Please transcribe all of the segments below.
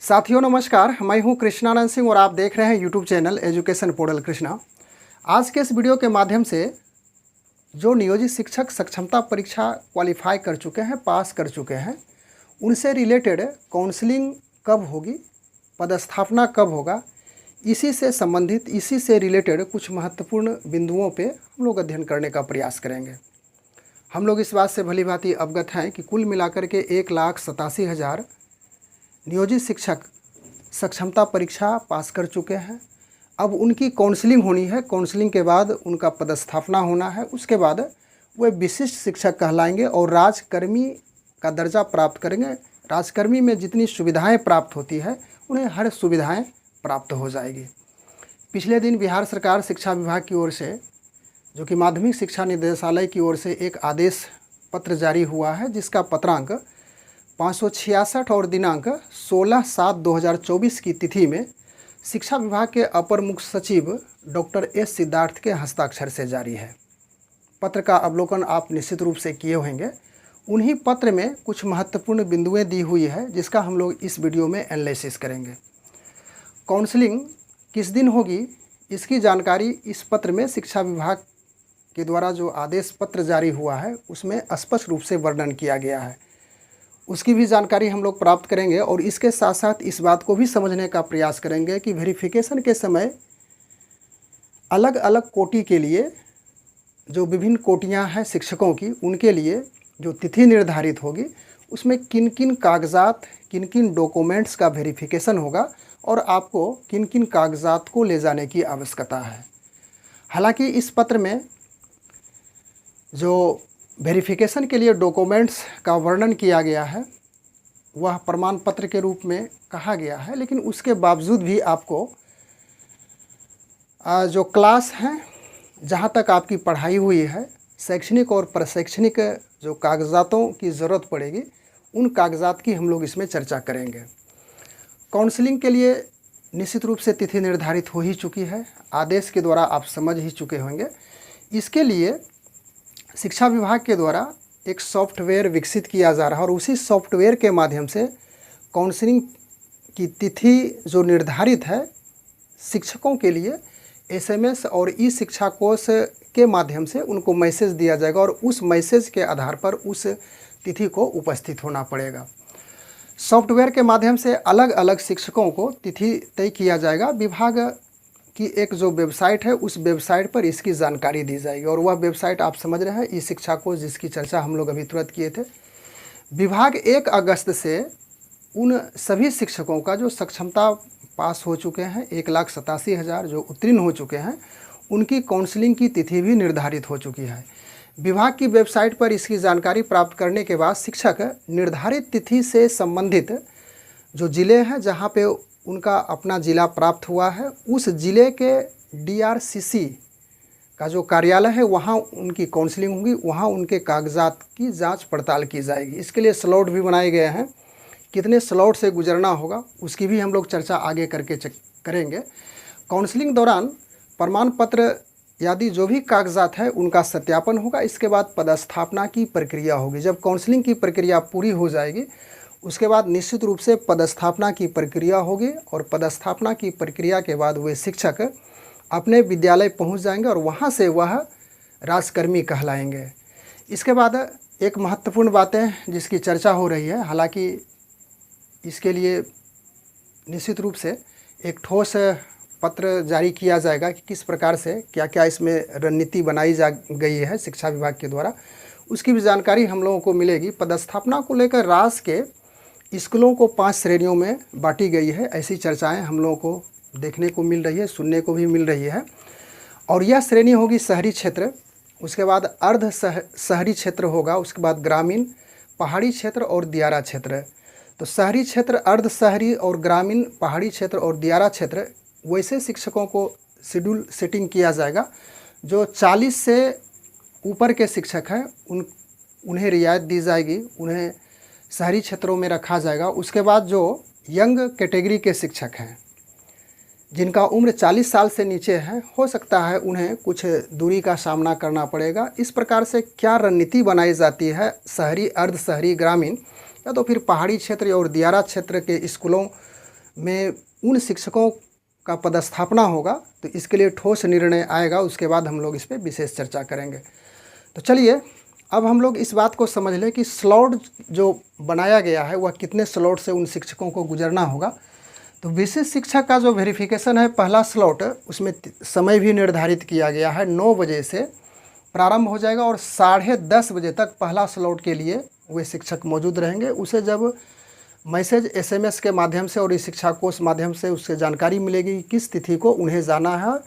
साथियों नमस्कार, मैं हूं कृष्णानंद सिंह और आप देख रहे हैं YouTube channel education portal Krishna. आज के इस वीडियो के माध्यम से जो नियोजित शिक्षक सक्षमता परीक्षा क्वालिफाई कर चुके हैं, पास कर चुके हैं, उनसे रिलेटेड काउंसलिंग कब होगी, पदस्थापना कब होगा, इसी से संबंधित, इसी से रिलेटेड कुछ महत्वपूर्ण बिंदुओं पे हम लोग अध्ययन करने का प्रयास करेंगे। हम लोग इस बात से भली भांति अवगत हैं कि कुल मिलाकर के 1,87,000 नियोजित शिक्षक सक्षमता परीक्षा पास कर चुके हैं। अब उनकी काउंसलिंग होनी है, काउंसलिंग के बाद उनका पदस्थापना होना है, उसके बाद वे विशिष्ट शिक्षक कहलाएंगे और राजकर्मी का दर्जा प्राप्त करेंगे। राजकर्मी में जितनी सुविधाएं प्राप्त होती है उन्हें हर सुविधाएं प्राप्त हो जाएगी। पिछले दिन बिहार सरकार शिक्षा विभाग की ओर से, जो कि माध्यमिक शिक्षा निदेशालय की ओर से एक आदेश पत्र जारी हुआ है, जिसका पत्रांक 566 और दिनांक 16/7/2024 की तिथि में शिक्षा विभाग के अपर मुख्य सचिव डॉक्टर एस सिद्धार्थ के हस्ताक्षर से जारी है। पत्र का अवलोकन आप निश्चित रूप से किए होंगे। उन्हीं पत्र में कुछ महत्वपूर्ण बिंदुएं दी हुई है, जिसका हम लोग इस वीडियो में एनालिसिस करेंगे। काउंसलिंग किस दिन होगी, इसकी जानकारी इस पत्र में शिक्षा विभाग के द्वारा जो आदेश पत्र जारी हुआ है उसमें स्पष्ट रूप से वर्णन किया गया है। उसकी भी जानकारी हम लोग प्राप्त करेंगे और इसके साथ साथ इस बात को भी समझने का प्रयास करेंगे कि वेरिफिकेशन के समय अलग अलग कोटि के लिए, जो विभिन्न कोटियां हैं शिक्षकों की, उनके लिए जो तिथि निर्धारित होगी उसमें किन किन कागजात, किन किन डॉक्यूमेंट्स का वेरिफिकेशन होगा और आपको किन किन कागजात को ले जाने की आवश्यकता है। हालांकि इस पत्र में जो वेरिफिकेशन के लिए डॉक्यूमेंट्स का वर्णन किया गया है वह प्रमाण पत्र के रूप में कहा गया है, लेकिन उसके बावजूद भी आपको जो क्लास हैं, जहाँ तक आपकी पढ़ाई हुई है, शैक्षणिक और प्रशैक्षणिक जो कागजातों की ज़रूरत पड़ेगी, उन कागजात की हम लोग इसमें चर्चा करेंगे। काउंसलिंग के लिए निश्चित रूप से तिथि निर्धारित हो ही चुकी है, आदेश के द्वारा आप समझ ही चुके होंगे। इसके लिए शिक्षा विभाग के द्वारा एक सॉफ्टवेयर विकसित किया जा रहा है और उसी सॉफ्टवेयर के माध्यम से काउंसलिंग की तिथि जो निर्धारित है, शिक्षकों के लिए SMS और ई शिक्षा कोश के माध्यम से उनको मैसेज दिया जाएगा और उस मैसेज के आधार पर उस तिथि को उपस्थित होना पड़ेगा। सॉफ्टवेयर के माध्यम से अलग अलग शिक्षकों को तिथि तय किया जाएगा। विभाग की एक जो वेबसाइट है, उस वेबसाइट पर इसकी जानकारी दी जाएगी और वह वेबसाइट आप समझ रहे हैं, ई शिक्षा कोश, जिसकी चर्चा हम लोग अभी तुरंत किए थे। विभाग 1 अगस्त से उन सभी शिक्षकों का जो सक्षमता पास हो चुके हैं, 1,87,000 जो उत्तीर्ण हो चुके हैं, उनकी काउंसलिंग की तिथि भी निर्धारित हो चुकी है। विभाग की वेबसाइट पर इसकी जानकारी प्राप्त करने के बाद शिक्षक निर्धारित तिथि से संबंधित जो ज़िले हैं, जहाँ पे उनका अपना ज़िला प्राप्त हुआ है, उस ज़िले के DRCC का जो कार्यालय है, वहाँ उनकी काउंसलिंग होगी, वहाँ उनके कागजात की जांच पड़ताल की जाएगी। इसके लिए स्लॉट भी बनाए गए हैं, कितने स्लॉट से गुजरना होगा उसकी भी हम लोग चर्चा आगे करके करेंगे। काउंसलिंग दौरान प्रमाण पत्र आदि जो भी कागजात है उनका सत्यापन होगा। इसके बाद पदस्थापना की प्रक्रिया होगी। जब काउंसलिंग की प्रक्रिया पूरी हो जाएगी उसके बाद निश्चित रूप से पदस्थापना की प्रक्रिया होगी और पदस्थापना की प्रक्रिया के बाद वे शिक्षक अपने विद्यालय पहुंच जाएंगे और वहां से वह राजकर्मी कहलाएंगे। इसके बाद एक महत्वपूर्ण बातें जिसकी चर्चा हो रही है, हालांकि इसके लिए निश्चित रूप से एक ठोस पत्र जारी किया जाएगा कि किस प्रकार से क्या क्या इसमें रणनीति बनाई जा गई है शिक्षा विभाग के द्वारा, उसकी भी जानकारी हम लोगों को मिलेगी। पदस्थापना को लेकर राज्य के स्कूलों को 5 श्रेणियों में बांटी गई है, ऐसी चर्चाएं हम लोगों को देखने को मिल रही है, सुनने को भी मिल रही है। और यह श्रेणी होगी शहरी क्षेत्र, उसके बाद अर्ध शहरी क्षेत्र होगा, उसके बाद ग्रामीण, पहाड़ी क्षेत्र और दियारा क्षेत्र। तो शहरी क्षेत्र, अर्ध शहरी और ग्रामीण, पहाड़ी क्षेत्र और दियारा क्षेत्र, वैसे शिक्षकों को शेड्यूल सेटिंग किया जाएगा। जो 40 से ऊपर के शिक्षक हैं उन्हें रियायत दी जाएगी, उन्हें शहरी क्षेत्रों में रखा जाएगा। उसके बाद जो यंग कैटेगरी के शिक्षक हैं, जिनका उम्र 40 साल से नीचे है, हो सकता है उन्हें कुछ दूरी का सामना करना पड़ेगा। इस प्रकार से क्या रणनीति बनाई जाती है शहरी, अर्ध शहरी, ग्रामीण या तो फिर पहाड़ी क्षेत्र और दियारा क्षेत्र के स्कूलों में उन शिक्षकों का पदस्थापना होगा, तो इसके लिए ठोस निर्णय आएगा, उसके बाद हम लोग इस पर विशेष चर्चा करेंगे। तो चलिए अब हम लोग इस बात को समझ लें कि स्लॉट जो बनाया गया है वह कितने स्लॉट से उन शिक्षकों को गुजरना होगा। तो विशेष शिक्षक का जो वेरिफिकेशन है, पहला स्लॉट, उसमें समय भी निर्धारित किया गया है, 9 बजे से प्रारंभ हो जाएगा और 10:30 बजे तक पहला स्लॉट के लिए वे शिक्षक मौजूद रहेंगे। उसे जब मैसेज SMS के माध्यम से और इस शिक्षा कोष माध्यम से उससे जानकारी मिलेगी किस तिथि को उन्हें जाना है।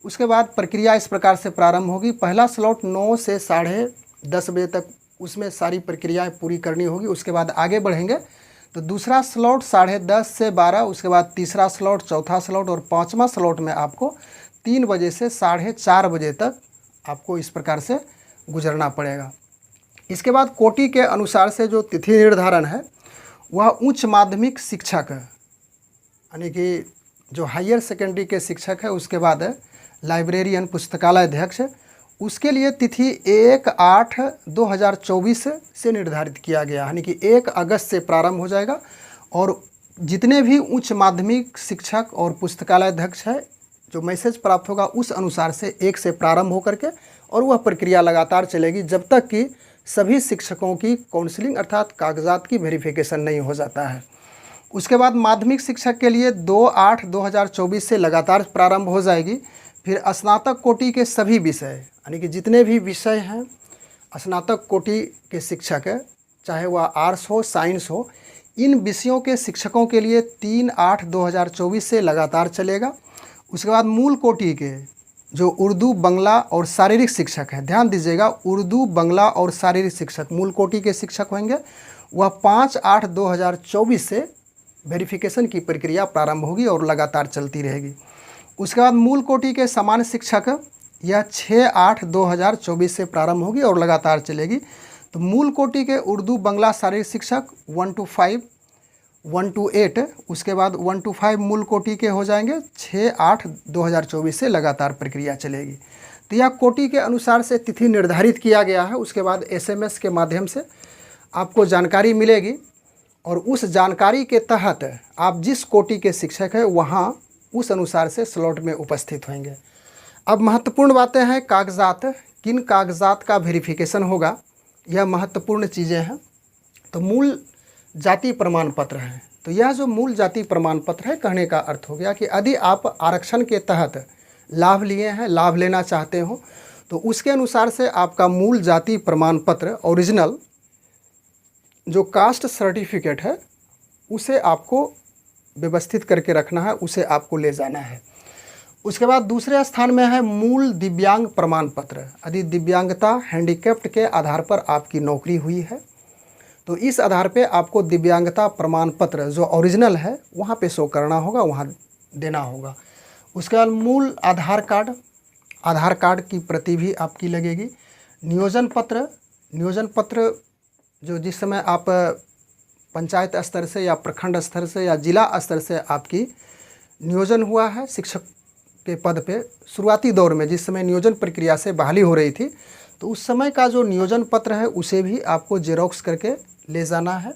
उसके बाद प्रक्रिया इस प्रकार से प्रारंभ होगी। पहला स्लॉट 9 से 10:30 बजे तक, उसमें सारी प्रक्रियाएं पूरी करनी होगी। उसके बाद आगे बढ़ेंगे तो दूसरा स्लॉट 10:30 से 12, उसके बाद तीसरा स्लॉट, चौथा स्लॉट और पाँचवा स्लॉट में आपको 3 बजे से 4:30 बजे तक आपको इस प्रकार से गुजरना पड़ेगा। इसके बाद कोटि के अनुसार से जो तिथि निर्धारण है वह उच्च माध्यमिक शिक्षक, यानी कि जो हायर सेकेंडरी के शिक्षक है, उसके बाद लाइब्रेरियन पुस्तकालय अध्यक्ष, उसके लिए तिथि 1/8/2024 से निर्धारित किया गया, यानी कि 1 अगस्त से प्रारंभ हो जाएगा। और जितने भी उच्च माध्यमिक शिक्षक और पुस्तकालय अध्यक्ष है, जो मैसेज प्राप्त होगा उस अनुसार से 1 से प्रारंभ होकर के और वह प्रक्रिया लगातार चलेगी जब तक कि सभी शिक्षकों की काउंसलिंग अर्थात कागजात की वेरिफिकेशन नहीं हो जाता है। उसके बाद माध्यमिक शिक्षक के लिए 2/8/2024 से लगातार प्रारंभ हो जाएगी। फिर स्नातक कोटि के सभी विषय, यानी कि जितने भी विषय हैं स्नातक कोटि के शिक्षक है, चाहे वह आर्ट्स हो साइंस हो, इन विषयों के शिक्षकों के लिए 3/8/2024 से लगातार चलेगा। उसके बाद मूल कोटि के जो उर्दू, बांग्ला और शारीरिक शिक्षक हैं, ध्यान दीजिएगा, उर्दू, बांग्ला और शारीरिक शिक्षक मूल कोटि के शिक्षक होंगे, वह 5/8/2024 से वेरिफिकेशन की प्रक्रिया प्रारंभ होगी और लगातार चलती रहेगी। उसके बाद मूल कोटि के सामान्य शिक्षक, यह 6/8/2024 से प्रारंभ होगी और लगातार चलेगी। तो मूल कोटि के उर्दू, बांग्ला, शारीरिक शिक्षक 1 to 5, 1 to 8, उसके बाद 1 to 5 मूल कोटि के हो जाएंगे। 6/8/2024 से लगातार प्रक्रिया चलेगी। तो यह कोटि के अनुसार से तिथि निर्धारित किया गया है। उसके बाद SMS के माध्यम से आपको जानकारी मिलेगी और उस जानकारी के तहत आप जिस कोटि के शिक्षक हैं वहाँ उस अनुसार से स्लॉट में उपस्थित होंगे। अब महत्वपूर्ण बातें हैं, कागजात, किन कागजात का वेरिफिकेशन होगा, यह महत्वपूर्ण चीज़ें हैं। तो मूल जाति प्रमाण पत्र है। तो यह जो मूल जाति प्रमाण पत्र है, कहने का अर्थ हो गया कि यदि आप आरक्षण के तहत लाभ लिए हैं, लाभ लेना चाहते हो, तो उसके अनुसार से आपका मूल जाति प्रमाण पत्र ओरिजिनल जो कास्ट सर्टिफिकेट है उसे आपको व्यवस्थित करके रखना है, उसे आपको ले जाना है। उसके बाद दूसरे स्थान में है मूल दिव्यांग प्रमाण पत्र। यदि दिव्यांगता, हैंडीकैप्ड के आधार पर आपकी नौकरी हुई है तो इस आधार पे आपको दिव्यांगता प्रमाण पत्र जो ओरिजिनल है वहाँ पे शो करना होगा, वहाँ देना होगा। उसके बाद मूल आधार कार्ड, आधार कार्ड की प्रति भी आपकी लगेगी। नियोजन पत्र, नियोजन पत्र जो जिस समय आप पंचायत स्तर से या प्रखंड स्तर से या जिला स्तर से आपकी नियोजन हुआ है शिक्षक के पद पे, शुरुआती दौर में जिस समय नियोजन प्रक्रिया से बहाली हो रही थी, तो उस समय का जो नियोजन पत्र है उसे भी आपको जेरोक्स करके ले जाना है।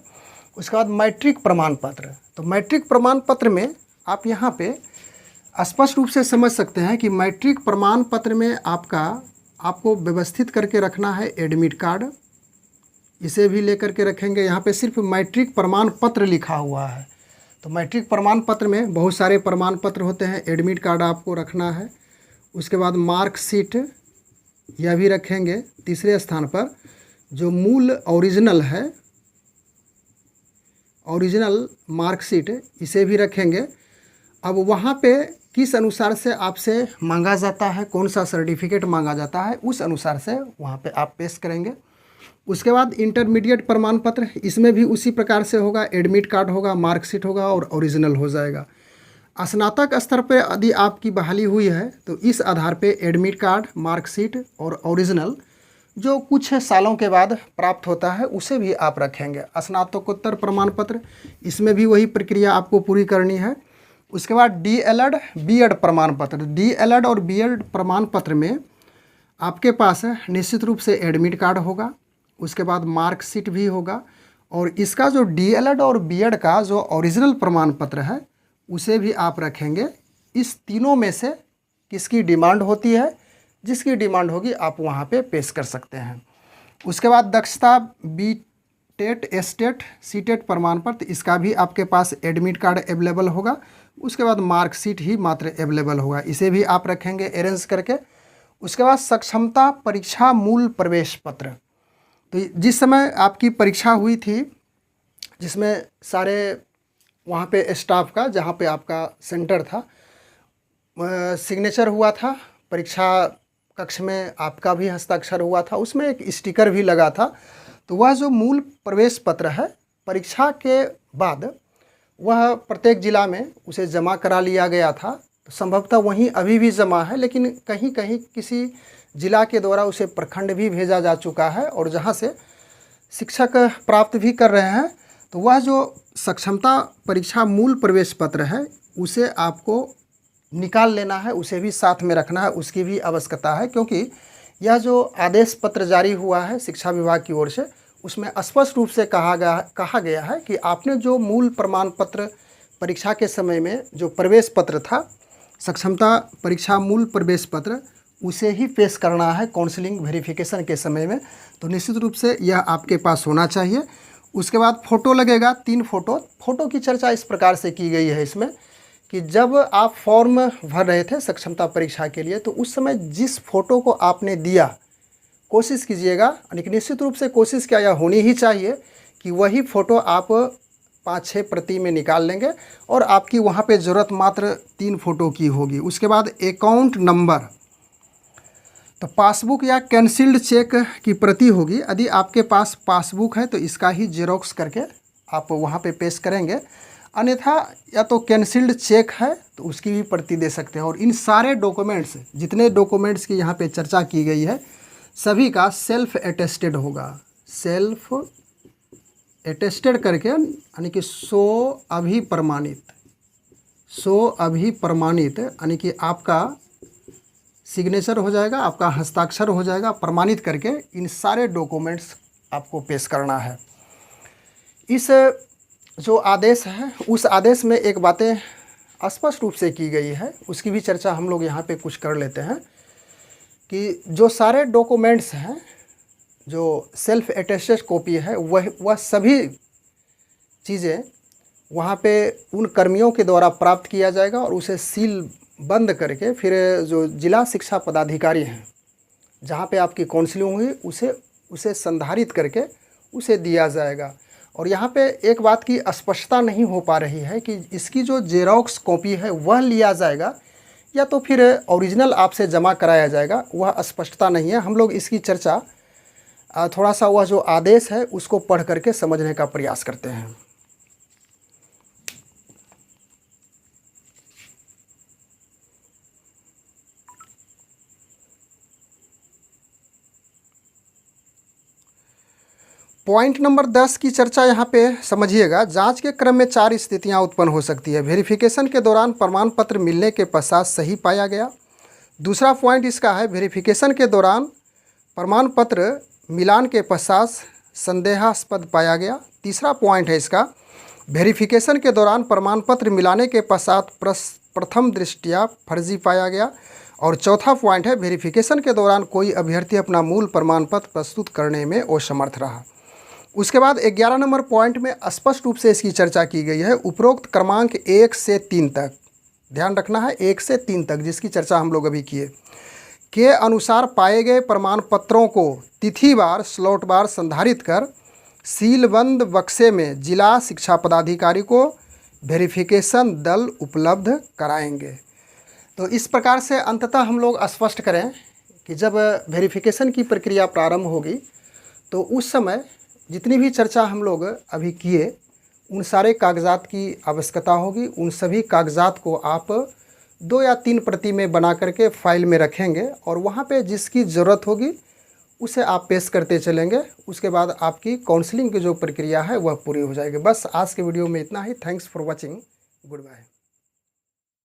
उसके बाद मैट्रिक प्रमाण पत्र, तो मैट्रिक प्रमाण पत्र में आप यहाँ पे स्पष्ट रूप से समझ सकते हैं कि मैट्रिक प्रमाण पत्र में आपको व्यवस्थित करके रखना है एडमिट कार्ड, इसे भी लेकर के रखेंगे। यहाँ पे सिर्फ मैट्रिक प्रमाण पत्र लिखा हुआ है। तो मैट्रिक प्रमाण पत्र में बहुत सारे प्रमाण पत्र होते हैं, एडमिट कार्ड आपको रखना है। उसके बाद मार्कशीट, यह भी रखेंगे। तीसरे स्थान पर जो मूल ओरिजिनल है, ओरिजिनल मार्कशीट, इसे भी रखेंगे। अब वहाँ पे किस अनुसार से आपसे मांगा जाता है, कौन सा सर्टिफिकेट मांगा जाता है, उस अनुसार से वहाँ पे आप पेश करेंगे। उसके बाद इंटरमीडिएट प्रमाण पत्र, इसमें भी उसी प्रकार से होगा, एडमिट कार्ड होगा, मार्कशीट होगा और ओरिजिनल हो जाएगा। स्नातक स्तर पे यदि आपकी बहाली हुई है तो इस आधार पे एडमिट कार्ड, मार्कशीट और ओरिजिनल जो कुछ सालों के बाद प्राप्त होता है उसे भी आप रखेंगे। स्नातकोत्तर प्रमाण पत्र, इसमें भी वही प्रक्रिया आपको पूरी करनी है। उसके बाद DLED, BEd प्रमाण पत्र, DLED और BEd प्रमाण पत्र में आपके पास निश्चित रूप से एडमिट कार्ड होगा, उसके बाद मार्कशीट भी होगा और इसका जो DLED और BEd का जो ओरिजिनल प्रमाण पत्र है उसे भी आप रखेंगे। इस तीनों में से किसकी डिमांड होती है, जिसकी डिमांड होगी आप वहाँ पे पेश कर सकते हैं। उसके बाद दक्षता B TET, S TET, C TET प्रमाण पत्र, इसका भी आपके पास एडमिट कार्ड अवेलेबल होगा। उसके बाद मार्कशीट ही मात्र अवेलेबल होगा, इसे भी आप रखेंगे अरेंज करके। उसके बाद सक्षमता परीक्षा मूल प्रवेश पत्र, तो जिस समय आपकी परीक्षा हुई थी जिसमें सारे वहाँ पे स्टाफ का, जहाँ पे आपका सेंटर था, सिग्नेचर हुआ था, परीक्षा कक्ष में आपका भी हस्ताक्षर हुआ था, उसमें एक स्टिकर भी लगा था। तो वह जो मूल प्रवेश पत्र है, परीक्षा के बाद वह प्रत्येक ज़िला में उसे जमा करा लिया गया था। तो संभवतः वहीं अभी भी जमा है, लेकिन कहीं कहीं किसी ज़िला के द्वारा उसे प्रखंड भी भेजा जा चुका है और जहाँ से शिक्षक प्राप्त भी कर रहे हैं। तो वह जो सक्षमता परीक्षा मूल प्रवेश पत्र है, उसे आपको निकाल लेना है, उसे भी साथ में रखना है, उसकी भी आवश्यकता है। क्योंकि यह जो आदेश पत्र जारी हुआ है शिक्षा विभाग की ओर से, उसमें स्पष्ट रूप से कहा गया है कि आपने जो मूल प्रमाण पत्र परीक्षा के समय में जो प्रवेश पत्र था, सक्षमता परीक्षा मूल प्रवेश पत्र, उसे ही पेश करना है काउंसलिंग वेरिफिकेशन के समय में। तो निश्चित रूप से यह आपके पास होना चाहिए। उसके बाद फ़ोटो लगेगा, 3 फ़ोटो की चर्चा इस प्रकार से की गई है इसमें कि जब आप फॉर्म भर रहे थे सक्षमता परीक्षा के लिए, तो उस समय जिस फ़ोटो को आपने दिया, कोशिश कीजिएगा, यानी कि निश्चित रूप से कोशिश क्या यह होनी ही चाहिए कि वही फ़ोटो आप 5-6 प्रति में निकाल लेंगे और आपकी वहाँ पे ज़रूरत मात्र 3 फ़ोटो की होगी। उसके बाद अकाउंट नंबर, तो पासबुक या कैंसिल्ड चेक की प्रति होगी। यदि आपके पास पासबुक है तो इसका ही जेरोक्स करके आप वहाँ पे पेश करेंगे, अन्यथा या तो कैंसिल्ड चेक है तो उसकी भी प्रति दे सकते हैं। और इन सारे डॉक्यूमेंट्स, जितने डॉक्यूमेंट्स की यहाँ पे चर्चा की गई है, सभी का सेल्फ अटेस्टेड होगा। सेल्फ अटेस्टेड करके, यानी कि सो अभिप्रमाणित, यानी कि आपका सिग्नेचर हो जाएगा, आपका हस्ताक्षर हो जाएगा, प्रमाणित करके इन सारे डॉक्यूमेंट्स आपको पेश करना है। इस जो आदेश है, उस आदेश में एक बातें स्पष्ट रूप से की गई है, उसकी भी चर्चा हम लोग यहाँ पे कुछ कर लेते हैं कि जो सारे डॉक्यूमेंट्स हैं, जो सेल्फ अटेस्टेड कॉपी है, वह सभी चीज़ें वहाँ पे उन कर्मियों के द्वारा प्राप्त किया जाएगा और उसे सील बंद करके फिर जो जिला शिक्षा पदाधिकारी हैं, जहाँ पे आपकी काउंसलिंग हुई, उसे संधारित करके उसे दिया जाएगा। और यहाँ पे एक बात की स्पष्टता नहीं हो पा रही है कि इसकी जो जेरोक्स कॉपी है वह लिया जाएगा या तो फिर ओरिजिनल आपसे जमा कराया जाएगा, वह स्पष्टता नहीं है। हम लोग इसकी चर्चा थोड़ा सा वह जो आदेश है उसको पढ़ करके समझने का प्रयास करते हैं। पॉइंट नंबर 10 की चर्चा यहाँ पे समझिएगा। जांच के क्रम में 4 स्थितियाँ उत्पन्न हो सकती है। वेरिफिकेशन के दौरान प्रमाण पत्र मिलने के पश्चात सही पाया गया। दूसरा पॉइंट इसका है, वेरिफिकेशन के दौरान प्रमाण पत्र मिलान के पश्चात संदेहास्पद पाया गया। तीसरा पॉइंट है इसका, वेरिफिकेशन के दौरान प्रमाण पत्र मिलाने के पश्चात प्रथम दृष्टया फर्जी पाया गया। और चौथा पॉइंट है, वेरिफिकेशन के दौरान कोई अभ्यर्थी अपना मूल प्रमाण पत्र प्रस्तुत करने में असमर्थ रहा। उसके बाद 11 नंबर पॉइंट में स्पष्ट रूप से इसकी चर्चा की गई है। उपरोक्त क्रमांक 1 से 3 तक, ध्यान रखना है 1 से 3 तक, जिसकी चर्चा हम लोग अभी किए, के अनुसार पाए गए प्रमाण पत्रों को तिथिवार स्लॉटवार संधारित कर सीलबंद बक्से में जिला शिक्षा पदाधिकारी को वेरिफिकेशन दल उपलब्ध कराएंगे। तो इस प्रकार से अंततः हम लोग स्पष्ट करें कि जब वेरिफिकेशन की प्रक्रिया प्रारंभ होगी तो उस समय जितनी भी चर्चा हम लोग अभी किए, उन सारे कागजात की आवश्यकता होगी। उन सभी कागजात को आप 2 या 3 प्रति में बना करके फाइल में रखेंगे और वहाँ पे जिसकी ज़रूरत होगी उसे आप पेश करते चलेंगे। उसके बाद आपकी काउंसलिंग की जो प्रक्रिया है वह पूरी हो जाएगी। बस आज के वीडियो में इतना ही। Thanks for watching. Good bye.